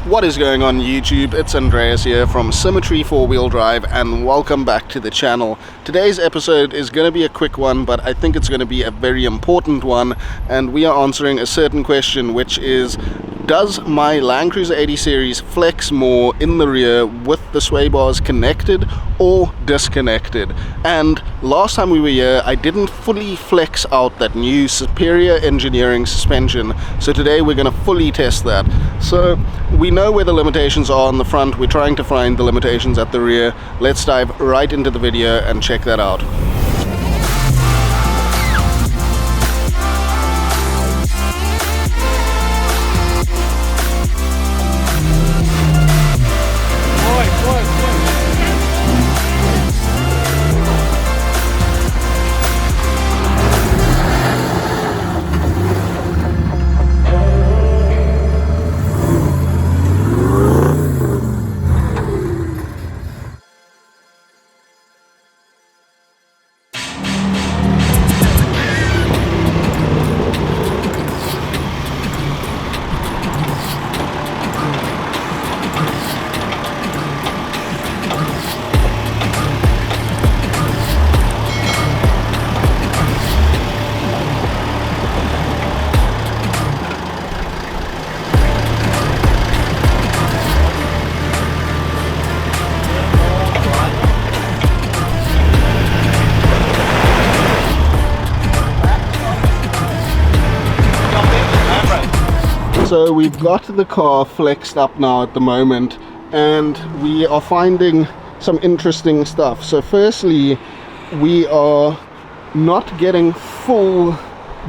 What is going on YouTube? It's Andreas here from Symmetry 4-wheel drive and welcome back to the channel. Today's episode is going to be a quick one, but I think it's going to be a very important one, and we are answering a certain question, which is, does my Landcruiser 80 series flex more in the rear with the sway bars connected or disconnected? And last time we were here, I didn't fully flex out that new superior engineering suspension, so today we're going to fully test that. So we know where the limitations are on the front, we're trying to find the limitations at the rear. Let's dive right into the video and check that out. So we've got the car flexed up now at the moment, and we are finding some interesting stuff. So firstly, we are not getting full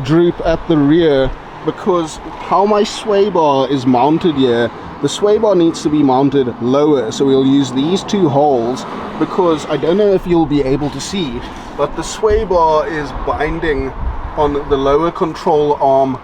droop at the rear because how my sway bar is mounted here, the sway bar needs to be mounted lower. So we'll use these two holes because I don't know if you'll be able to see, but the sway bar is binding on the lower control arm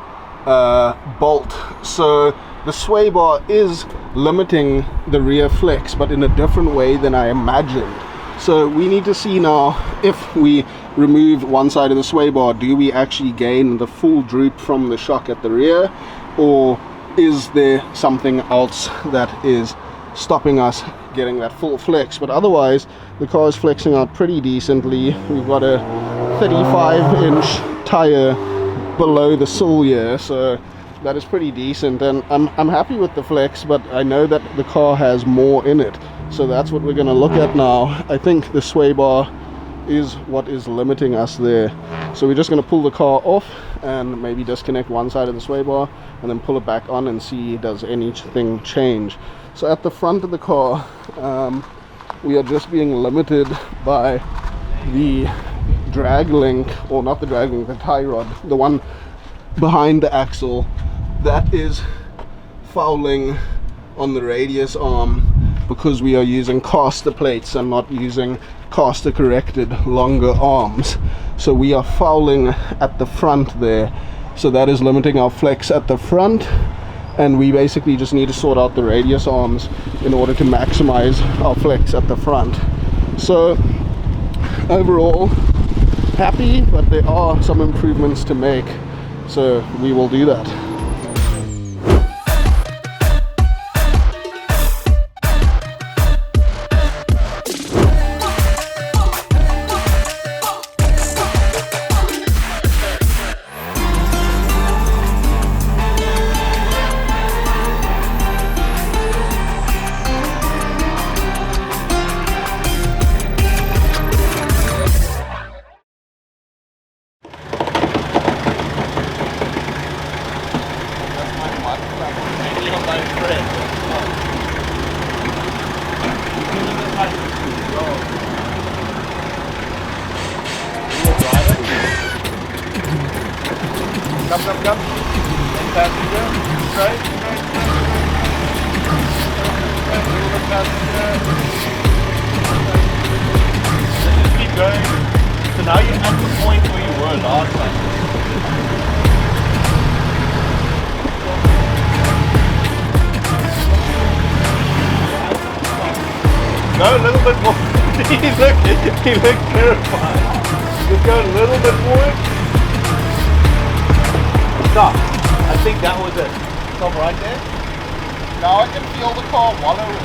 bolt, so the sway bar is limiting the rear flex, but in a different way than I imagined. So we need to see now, if we remove one side of the sway bar, do we actually gain the full droop from the shock at the rear, or is there something else that is stopping us getting that full flex? But otherwise the car is flexing out pretty decently. We've got a 35-inch tire below the sill here, so that is pretty decent, and I'm happy with the flex, but I know that the car has more in it, so that's what we're going to look at now. I think the sway bar is what is limiting us there, so we're just going to pull the car off and maybe disconnect one side of the sway bar and then pull it back on and see does anything change. So at the front of the car, we are just being limited by the drag link, or not the drag link, the tie rod, the one behind the axle, that is fouling on the radius arm because we are using caster plates and not using caster corrected longer arms. So we are fouling at the front there, so that is limiting our flex at the front, and we basically just need to sort out the radius arms in order to maximize our flex at the front. So overall happy, but there are some improvements to make, so we will do that. Come. And passenger. Straight. And a little bit passenger. Just keep going. So now you're at the point where you were last time. Go a little bit more. he looked terrified. Just go a little bit more. Stop. I think that was it. Stop right there. Now I can feel the car wallowing.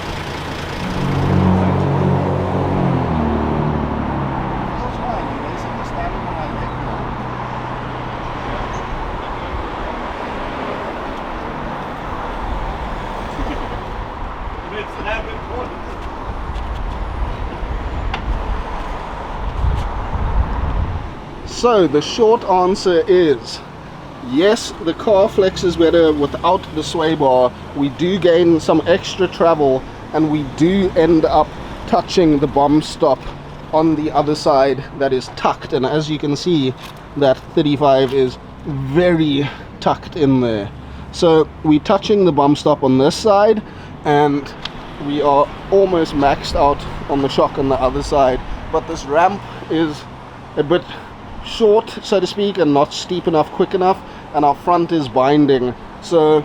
Feels fine. You're basically standing on my leg now. So the short answer is yes, the car flexes better without the sway bar. We do gain some extra travel and we do end up touching the bomb stop on the other side that is tucked, and as you can see that 35 is very tucked in there. So we're touching the bomb stop on this side and we are almost maxed out on the shock on the other side, but this ramp is a bit short, so to speak, and not steep enough, quick enough, and our front is binding. So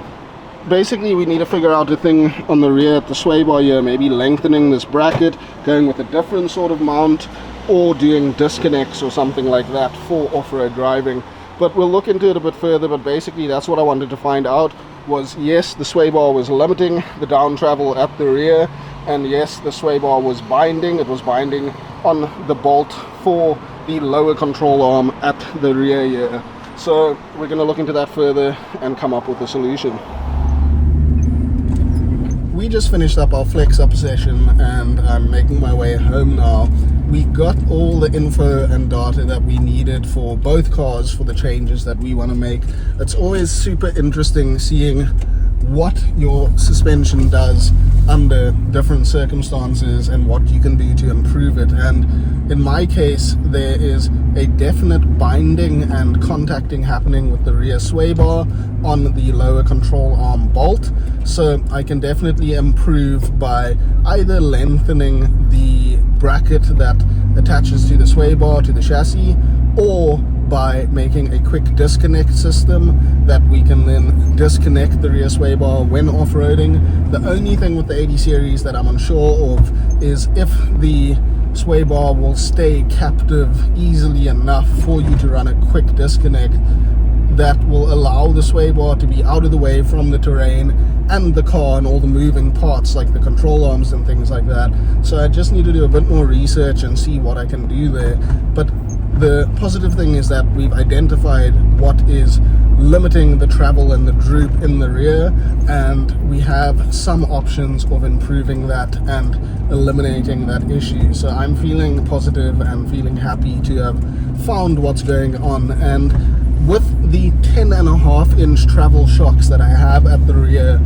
basically we need to figure out a thing on the rear at the sway bar here, maybe lengthening this bracket, going with a different sort of mount, or doing disconnects or something like that for off-road driving. But we'll look into it a bit further. But basically that's what I wanted to find out was, yes, the sway bar was limiting the down travel at the rear, and yes, the sway bar was binding. It was binding on the bolt for the lower control arm at the rear here. So we're going to look into that further and come up with a solution. We just finished up our flex up session and I'm making my way home now. We got all the info and data that we needed for both cars for the changes that we want to make. It's always super interesting seeing what your suspension does under different circumstances and what you can do to improve it. And in my case, there is a definite binding and contacting happening with the rear sway bar on the lower control arm bolt. So I can definitely improve by either lengthening the bracket that attaches to the sway bar to the chassis, or by making a quick disconnect system that we can then disconnect the rear sway bar when off-roading. The only thing with the 80 series that I'm unsure of is if the sway bar will stay captive easily enough for you to run a quick disconnect that will allow the sway bar to be out of the way from the terrain and the car and all the moving parts like the control arms and things like that. So I just need to do a bit more research and see what I can do there. But the positive thing is that we've identified what is limiting the travel and the droop in the rear, and we have some options of improving that and eliminating that issue. So I'm feeling positive and feeling happy to have found what's going on. And with the 10.5-inch travel shocks that I have at the rear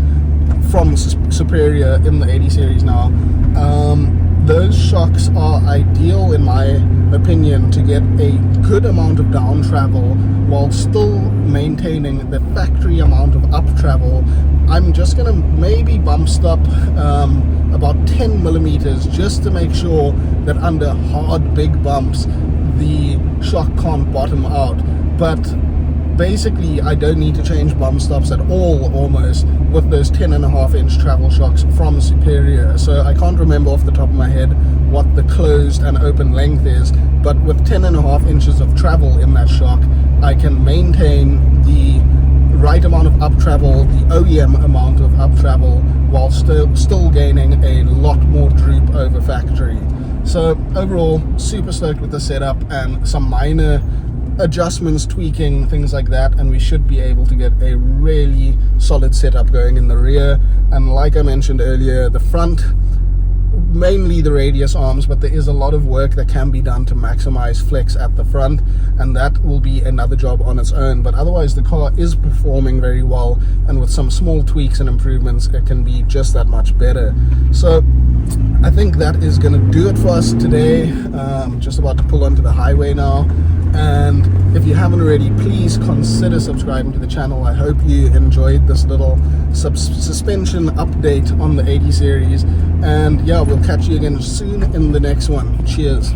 from Superior in the 80 series now, those shocks are ideal in my opinion to get a good amount of down travel while still maintaining the factory amount of up travel. I'm just gonna maybe bump stop about 10 millimeters just to make sure that under hard big bumps the shock can't bottom out. But basically I don't need to change bump stops at all almost with those 10.5-inch travel shocks from Superior. So I can't remember off the top of my head what the closed and open length is, but with 10.5 inches of travel in that shock I can maintain the right amount of up travel, the OEM amount of up travel, while still gaining a lot more droop over factory. So overall super stoked with the setup and some minor adjustments, tweaking, things like that, and we should be able to get a really solid setup going in the rear. And like I mentioned earlier, the front, mainly the radius arms, but there is a lot of work that can be done to maximize flex at the front, and that will be another job on its own. But otherwise the car is performing very well, and with some small tweaks and improvements it can be just that much better. So I think that is going to do it for us today. Just about to pull onto the highway now, and if you haven't already, please consider subscribing to the channel. I hope you enjoyed this little suspension update on the 80 series, and yeah, we'll catch you again soon in the next one. Cheers.